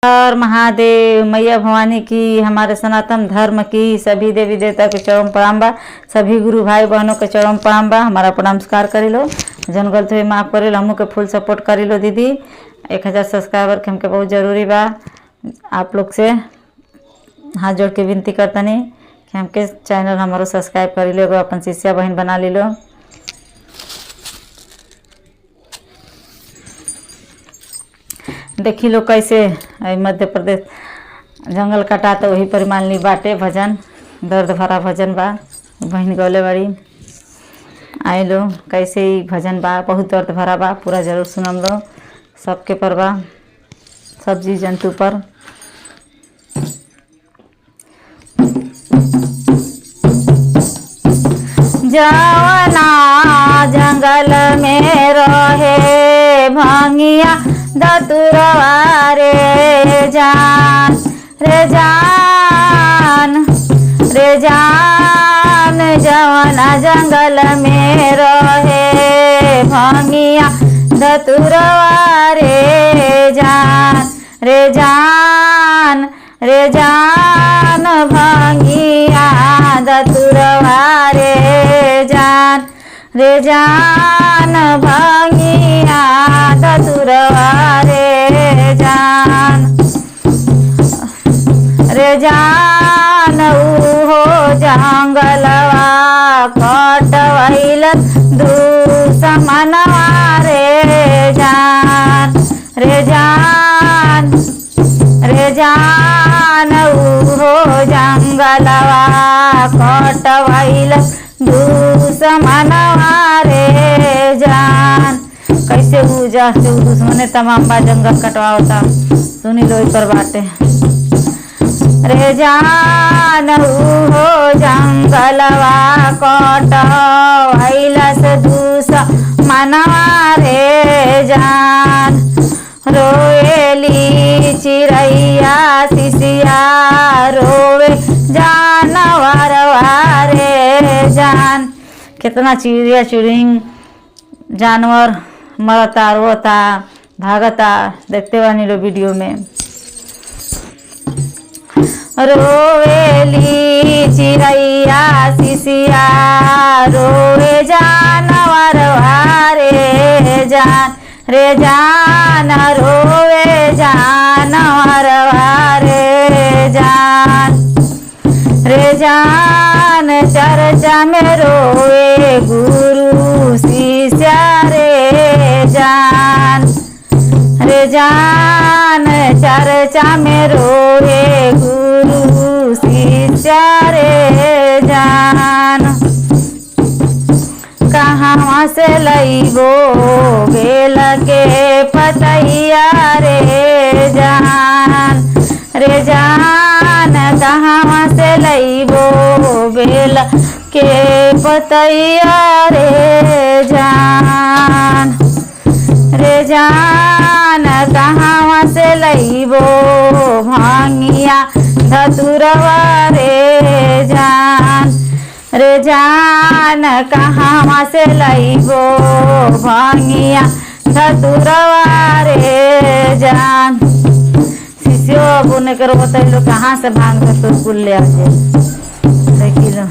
और महादेव मैया भवानी की, हमारे सनातन धर्म की सभी देवी देवता के चरण प्रणाम बा। सभी गुरु भाई बहनों के चरण प्रणाम बा। हमारा नमस्कार करी लो, जन गलत हुई माफ़ करी लो, हमू के फुल सपोर्ट करी लो दीदी। 1000 सब्सक्राइबर के हमके बहुत ज़रूरी बा। आप लोग से हाथ जोड़ के विनती करतनी कि हमके चैनल हमारो सब्सक्राइब करी लो, अपन शिष्या बहन बना ली लो। देखी लो कैसे मध्य प्रदेश जंगल कटा तो वही पर मान ली बाटे भजन, दर्द भरा भजन बा, बहन गौले बड़ी आए लो। कैसे ही भजन बा, बहुत दर्द भरा बा, पूरा जरूर सुनम लो। सबके पर बा, सब जीव जंतु पर। जवना जंगल में रहे भांगिया दतुरवा रे जान, रे जान, रे जान। जवना जंगल में रहे भांगिया दतुरवा रे जान, रे जान, रे जान। भांगिया दतुरवा रे जान, रे जान। भांगिया दतुरवा रे जान, रे जान। उहो जंगलवा कटवैल दुश्मनवा रे जान, रे जान, रे जान। उहो जंगलवा कटवैल दुश्मनवा रे जान। कैसे पूजा से दुश्मने तमाम बा जंगल कटवाता, सुनी लो पर बाटे। रे जान उहो जंगलवा कटवैल दुश्मनवा रे जान। रोएली चिड़ैया शिशिया रोवे जानवर रे जान। कितना चिड़िया चुड़िंग जानवर मरता रोता भागता, देखते बानी लो वीडियो में। रोवेली चिड़ैया शिशिया रोवे जानवर रे जान, रे जान। रोवे जानवर रे जान, रे जान। चर्चा में रोवे गुरु शिष्य रे जान, रे जान। चर्चा में रोवे गुरु शिष्य रे जान। कहाँ से लईबो बेल के पतैया रे जान, रे जान। कहाँ से लईबो बेल के पतैया रे जान, रे जान। कहाँ से लईबो भांगिया धतुरवा रे जान, रे जान। कहाँ से लईबो भांगिया धतुरवा रे जान। शिष्यो बुने करो बताइलो कहाँ से भांग धतुर कुल ले आजे, देखी लो।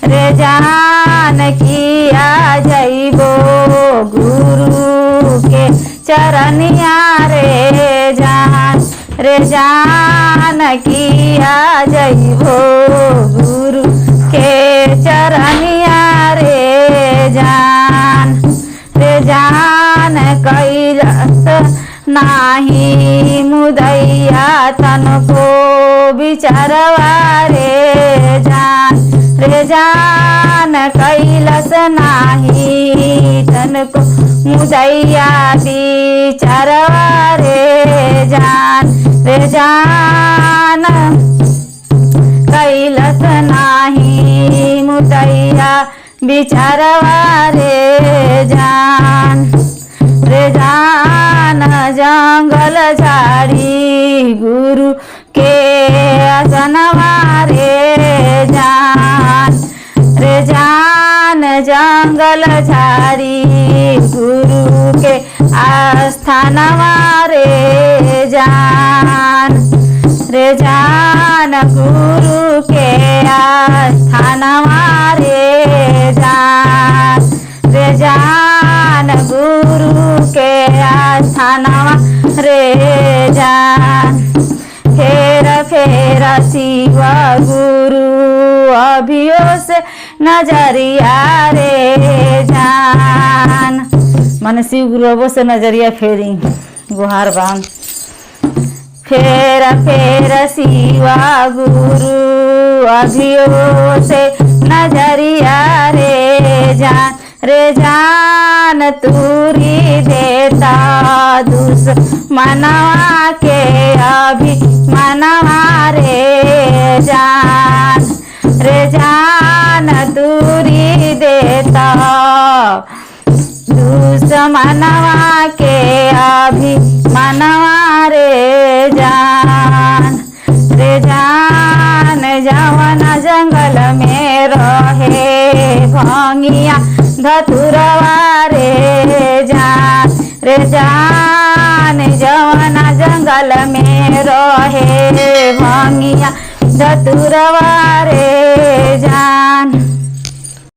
रे जान किया जइबो गुरु के चरनिया रे जान, रे जान। किया जइबो गुरु के चरनिया रे जान, रे जान। कैलाश नाही मुदैया तनको विचारवा रे जान, रे जान। कैलाश नाही तनको मुदैया विचारवा रे जान, रे जान। कैलाश नाही मुदैया विचारवा रे जान, रे जान। जंगल झाड़ी गुरु के आसनवा रे जान, रे जान। जंगल झाड़ी गुरु के आस्थानवा रे जान गुरु के आस्थानवा रे जान गुरु के आस्थानवा रे जान। फेर शिव गुरु अभियो से नजरिया रे जान। मन शिव गुरु अबो से नजरिया फेरी गुहार बाम। फेर शिव गुरु अभियो से नजरिया रे जान तूरी देता दुश्मनवा के अभी मनवा रे जान तूरी देता दुश्मनवा के अभी मनवा रे जान जवन जंगल में रहे भंगिया धतुरवा रे जान जवन जंगल में रहे भंगिया धतुरवा रे जान।